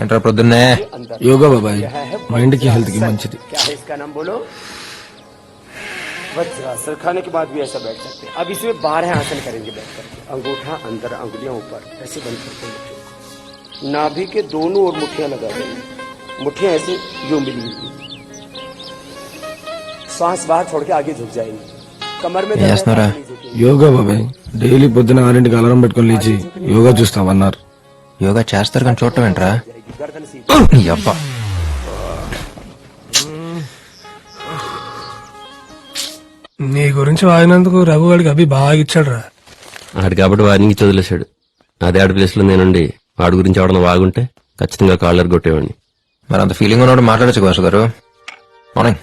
ఏంట్రా పొద్దున్నే యోగా బాబాయ్ మైండ్ కి హెల్త్ కి మంచిది. वज्रासन खाने के बाद भी ऐसा बैठ सकते हैं. अब इसमें 12 आसन करेंगे बैठ करके. अंगूठा अंदर, अंगुलियां ऊपर, ऐसे बंद करते हैं मुट्ठियों को. नाभि के दोनों ओर मुट्ठियां लगा देंगे. मुट्ठियां ऐसे यूं मिली हुई. सांस बाहर छोड़ के आगे झुक जाएंगे. कमर में యోగా బాబాయ్ డైలీ పొద్దున 6ంటికి అలారం పెట్టుకొని లేచి యోగా చూస్తామన్నారు. యోగా చేస్తారు కానీ చూడటం ఏంట్రా? गर्दन सीधी. నీ అబ్బా నీ గురించి వాగినందుకు రఘుగాడికి అభి బాగా ఇచ్చాడు రా. ఆడు కాబట్టి వారిని వదిలేశాడు. అదే ఆడి ప్లేస్ లో నేనుండి వాడి గురించి ఎవడన్నా వాగుంటే ఖచ్చితంగా కాలర్ కొట్టేవాడిని. మరి అంత ఫీలింగ్ ఉన్నవాడు మాట్లాడచ్చు కదా గారు. మార్నింగ్.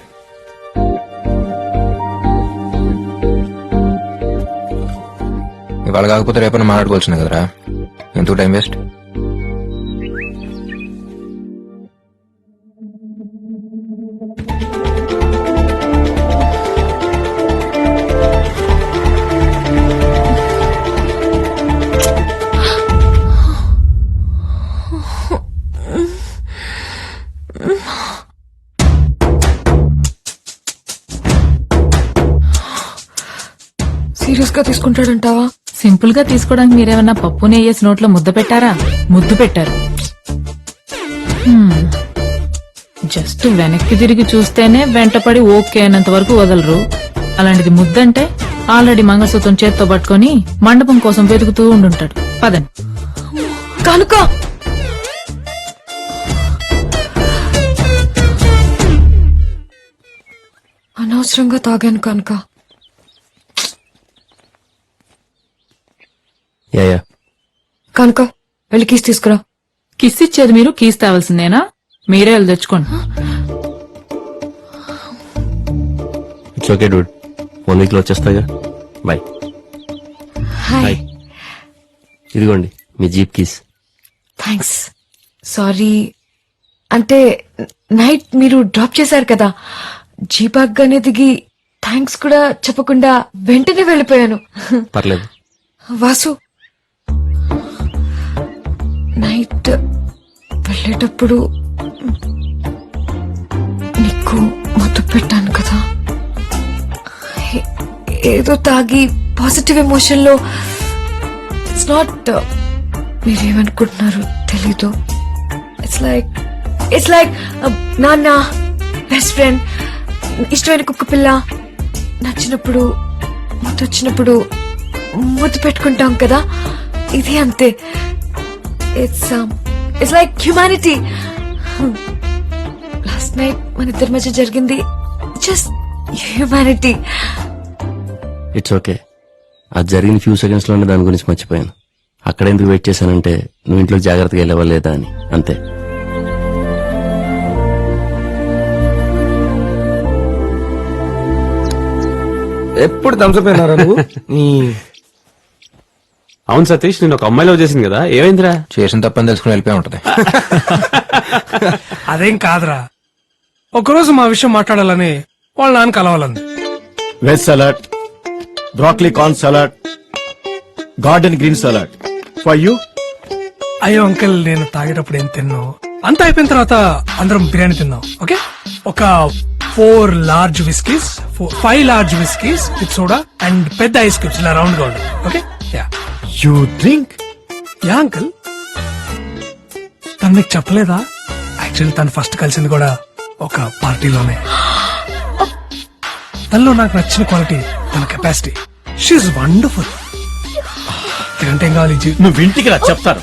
ఇవాళ కాకపోతే రేపైనా మాట్లాడుకోవాల్సింది కదరా, ఎందుకు టైం వేస్ట్? సీరియస్ గా తీసుకుంటాడంటావా? సింపుల్ గా తీసుకోవడానికి మీరేమన్నా పప్పు నెయ్యేసి నోట్లో ముద్ద పెట్టారా? ముద్దు పెట్టారు. జస్ట్ వెనక్కి తిరిగి చూస్తేనే వెంటపడి ఓకే అన్నంత వరకు వదలరు. అలాంటిది ముద్దంటే ఆల్రెడీ మంగళసూత్రం చేత్తో పట్టుకొని మండపం కోసం వెతుకుతూ ఉండుంటాడు. పదండి. కనుక అనవసరంగా తాగాను కనుక. యా కనుక వెళ్ళి కీస్ తీసుకురా. కిస్ ఇచ్చేది మీరు, కీస్ తేవాల్సిందేనా? మీరే వెళ్ళి తెచ్చుకోండి. ఇట్స్ ఓకే డూడ్, 1 వీక్ లో వచ్చేస్తాగా. బాయ్. హాయ్. ఇదిగోండి మీ జీప్ కీస్. థ్యాంక్స్. సారీ, అంటే నైట్ మీరు డ్రాప్ చేశారు కదా, జీపాగ్గానే దిగి థ్యాంక్స్ కూడా చెప్పకుండా వెంటనే వెళ్ళిపోయాను. పర్లేదు. వాసు, నైట్ వెళ్ళేటప్పుడు నీకు మత్తు పెట్టాను కదా, ఏదో తాగి పాజిటివ్ ఎమోషన్ లో. ఇట్స్ నాట్, మీరేమనుకుంటున్నారు తెలీదు. ఇట్స్ లైక్ నాన్న, బెస్ట్ ఫ్రెండ్, ఇష్టమైన కుక్క పిల్ల, నచ్చినప్పుడు ముద్దు వచ్చినప్పుడు ముద్దు పెట్టుకుంటాం కదా, ఇది అంతే. It's like humanity. Last night మన ఇద్దరి మధ్య జరిగింది జస్ట్ హ్యూమానిటీ. It's okay. అది జరిగిన ఫ్యూ సెకండ్స్ లోనే దాని గురించి మర్చిపోయాను. అక్కడ ఎందుకు వెయిట్ చేశానంటే నువ్వు ఇంట్లోకి జాగ్రత్తగా వెళ్ళవా లేదా అని, అంతే. ఎప్పుడు దంచపోయినారా నువ్వు? అవును సతీష్, నేను ఒక అమ్మాయిలో చేసింది కదా, ఏమైందిరా? చేసిన తప్పని తెలుసుకుని వెళ్ళిపోయి ఉంటది. అదేం కాదురా, ఒకరోజు మా విషయం మాట్లాడాలని వాళ్ళ నాన్న కలవాలంది. Veg salad, broccoli corn salad, garden green salad for you. అయ్యో అంకిల్, నేను తాగేటప్పుడు ఏం తిన్నావు? అంతా అయిపోయిన తర్వాత అందరం బిర్యానీ తిన్నాం. ఓకే, ఒక 4 large whiskies, 5 large whiskies with soda and పెద్ద ఐస్ క్యూబ్స్ ఇలా రౌండ్ గా ఉండాలి. Okay, yeah. You drink? Yeah uncle. తను నీకు చెప్పలేదా? యాక్చువల్లీ తను ఫస్ట్ కలిసింది కూడా ఒక పార్టీలోనే. తనలో నాకు నచ్చిన క్వాలిటీ తన కెపాసిటీ. She wonderful. ఎందుకంటే ఏం కావాలి? నువ్వు ఇంటికి రా, చెప్తాను.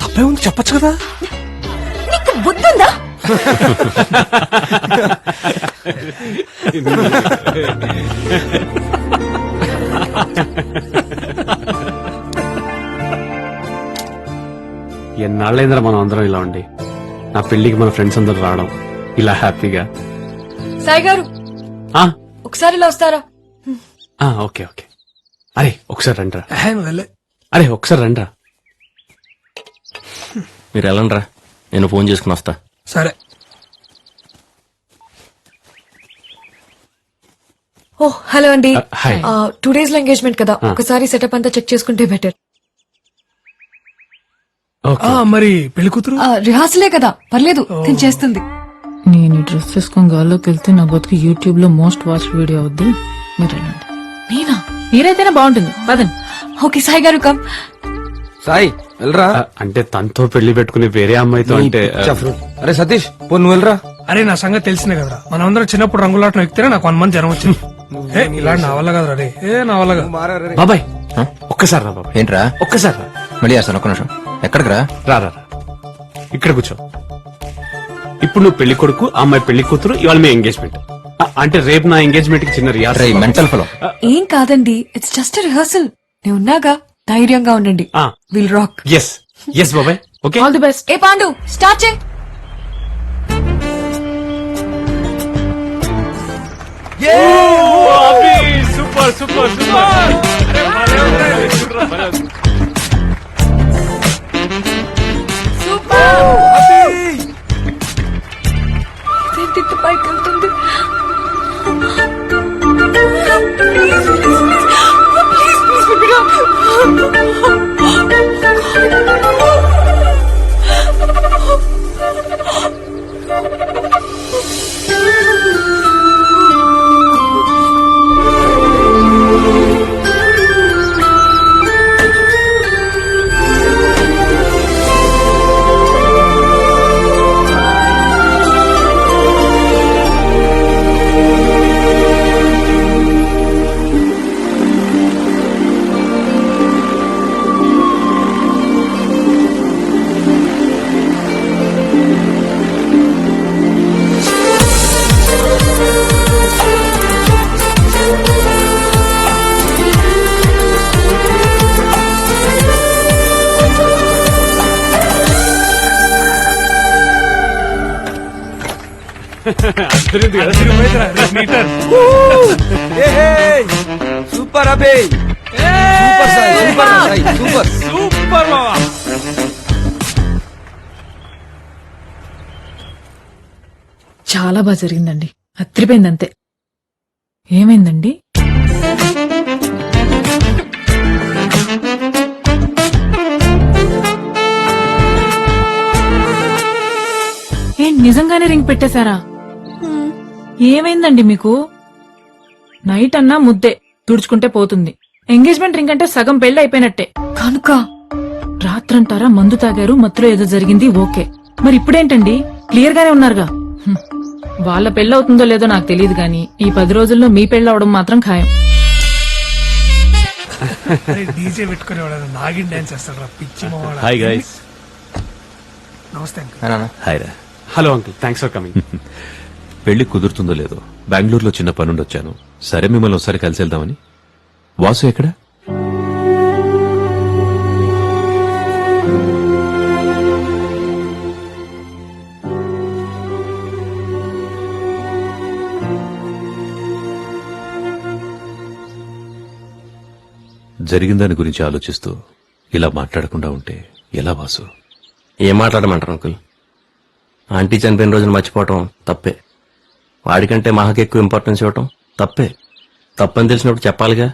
తప్పే ఉంది, చెప్పచ్చు కదా. నీకు బుద్ధుందా? ఎన్నాళ్ళైందిరా మనం అందరం ఇలా ఉండి. నా పెళ్లికి మన ఫ్రెండ్స్ అందరూ రావడం ఇలా హ్యాపీగా. సాయి గారు, ఒకసారి ఇలా వస్తారా? Okay okay. అరే ఒకసారి రండిరా. వెళ్ళే. అరే ఒకసారి రండిరా. మీరు వెళ్ళండిరా, నేను ఫోన్ చేసుకుని వస్తా. సరే. ఓ హలో అండి హాయ్ 2 days లో ఎంగేజ్మెంట్ కదా ఒకసారి సెటప్ అంతా చెక్ చేసుకుంటే బెటర్. మరి పెళ్లి కూతురు రిహార్సలే కదా పర్లేదు నేను చేస్తుంది. నేను ఈ డ్రెస్ వేసుకొని గాల్లోకి వెళ్తే నా బతుకు యూట్యూబ్ లో మోస్ట్ వాచ్ వీడియో అవుద్ది. మీరు వెళ్ళండి. నేనా? మీరైతేనే బాగుంటుంది పదండి. ఓకే సాయి గారు కమ్. సాయి వెళ్ళరా. అంటే తనతో పెళ్లి పెట్టుకునే వేరే అమ్మాయితో అంటే అరే సతీష్ పో నువ్వు వెళ్ళరా. అరే నా సంగతి తెలిసిందే కదరా, మనమందరం చిన్నప్పుడు రంగులాటం ఎక్కితేనే నాకు 1 month జ్వరం వచ్చింది. ఇలా నా వల్ల కదరా రే, నా వల్ల కాదు. బాబాయ్ ఒక్కసారి రా బాబాయ్, ఏంట్రా ఒక్కసారి రా. మళ్ళీ చేస్తాను, ఒక్క నిమిషం. ఎక్కడికి రా? రా రా రా. ఇక్కడ కూర్చో. ఇప్పుడు నువ్వు పెళ్లి కొడుకు, ఆ అమ్మాయి పెళ్లి కూతురు, ఇవాళ మీ ఎంగేజ్మెంట్. అంటే రేపు నా ఎంగేజ్మెంట్ కి చిన్న రిహార్సల్. మెంటల్ ఫలో. ఏం కాదండి, ఇట్స్ జస్ట్ రిహర్సల్. నేను ఉన్నాగా, ధైర్యంగా ఉండండి. Will rock. ఎస్ ఎస్ బాబాయ్. Okay all the best. ఏ పాండు స్టార్ట్ చేయి. Super super super. ఏంటి పైకి వెళ్తుంది? సూపర్ అబే సూపర్ సాయి సూపర్ సూపర్ బావా. చాలా బాగా జరిగిందండి, అత్రిపోయింది అంతే. ఏమైందండి? ఏంటి నిజంగానే రింగ్ పెట్టేశారా? ఏమైందండి మీకు? నైట్ అన్నా ముద్దే తుడుచుకుంటే పోతుంది. ఎంగేజ్మెంట్ రింగ్ అంటే సగం పెళ్లి అయిపోయినట్టే. కనుక రాత్రంటారా మందు తాగారు, మత్తులో ఏదో జరిగింది, ఓకే. మరి ఇప్పుడేంటండి? క్లియర్ గానే ఉన్నారుగా. వాళ్ళ పెళ్ళవుతుందో లేదో నాకు తెలియదు గాని ఈ 10 రోజుల్లో మీ పెళ్ళవడం మాత్రం ఖాయం. డీజే పెట్టుకుని నాగిన్ డాన్స్ చేస్తాడు పిచ్చి మావాడు. Hi guys. నమస్తే అంకుల్. హాయ్ రా. Hello uncle, thanks for coming. పెళ్లి కుదురుతుందో లేదో బెంగళూరులో చిన్న పనుండి వచ్చాను. సరే మిమ్మల్ని ఒకసారి కలిసి వెళ్దామని. వాసు ఎక్కడ? జరిగిన దాని గురించి ఆలోచిస్తూ ఇలా మాట్లాడకుండా ఉంటే ఎలా వాసు? ఏం మాట్లాడమంటారు అంకుల్? ఆంటీ చనిపోయిన రోజున మర్చిపోవటం తప్పే. వాడికంటే మహాకి ఎక్కువ ఇంపార్టెన్స్ ఇవ్వటం తప్పే. తప్పని తెలిసినప్పుడు చెప్పాలిగా.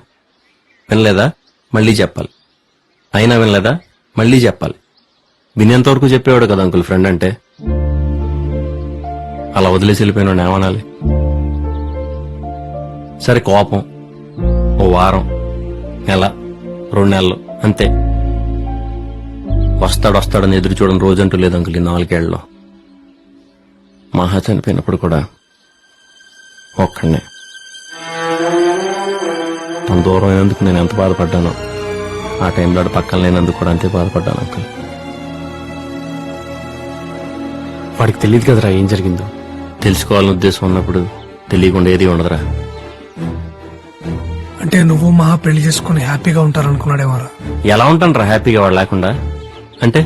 వినలేదా? మళ్ళీ చెప్పాలి. అయినా వినలేదా? మళ్ళీ చెప్పాలి. వినేంతవరకు చెప్పేవాడు కదా అంకుల్ ఫ్రెండ్ అంటే. అలా వదిలేసి వెళ్ళిపోయిన ఏమనాలి? సరే కోపం ఓ వారం, నెల, 2 నెలలు అంతే. వస్తాడని ఎదురు చూడని రోజంటూ లేదు అంకుల్ ఈ 4 ఏళ్లలో. మహా చనిపోయినప్పుడు కూడా ఒక్కడనే. తన దూరం అయినందుకు నేను ఎంత బాధపడ్డానో ఆ టైంలో పక్కన లేనందుకు కూడా అంతే బాధపడ్డాను అంకుల్. వాడికి తెలియదు కదరా ఏం జరిగిందో. తెలుసుకోవాలని ఉద్దేశం ఉన్నప్పుడు తెలియకుండా ఏది ఉండదురా. అంటే నువ్వు మహా పెళ్లి చేసుకుని హ్యాపీగా ఉంటారనుకున్నాడేమారా? ఎలా ఉంటాను హ్యాపీగా వాడు లేకుండా? అంటే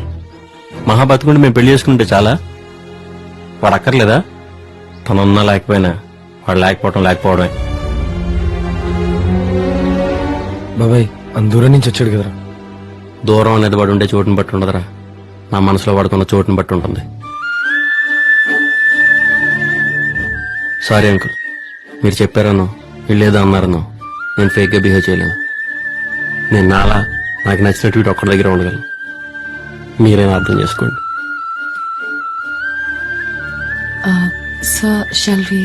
మహా బతుకుంటే మేము పెళ్లి చేసుకుంటే చాలా? వాడు అక్కర్లేదా? తనున్నా లేకపోయినా వాడు లేకపోవడమే. బాబాయ్ దూరం నుంచి వచ్చాడు కదరా. దూరం అనేది వాడు ఉండే చోటుని బట్టి ఉండదురా, నా మనసులో వాడుకున్న చోటుని బట్టి ఉంటుంది. సారీ అంకుల్, మీరు చెప్పారను వీళ్ళేదో అన్నారను నేను ఫేక్ గా బిహేవ్ చేయలేను. నేను నాలా నాకు నచ్చినట్టు వీటి ఒక్కడి దగ్గర ఉండగలను. మీరేనా అర్థం చేసుకోండి. Sir shall we